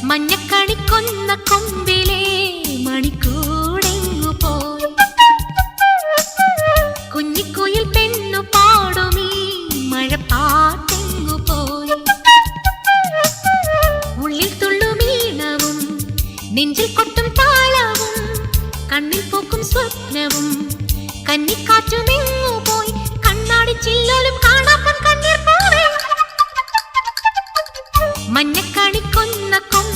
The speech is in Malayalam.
മഞ്ഞക്കണിക്കൊന്ന കൊമ്പിലെ മണിക്കൂടെങ്ങു പോയി. കുഞ്ഞിക്കുയിൽ പെണ്ണു പാടുമീ മഴപ്പാട്ടെങ്ങു പോയി. ഉള്ളിൽ തുള്ളുമീണവും നെഞ്ചിൽ കൊട്ടും താളവും കണ്ണിൽ പൂക്കും സ്വപ്നവും കന്നിക്കാറ്റുമെങ്ങു പോയി. കണ്ണാടി ചില്ലോലും കാണാപ്പൻ കണ്ണീർ പോവേ. മഞ്ഞക്കണിക്കൊന്ന കൊമ്പ്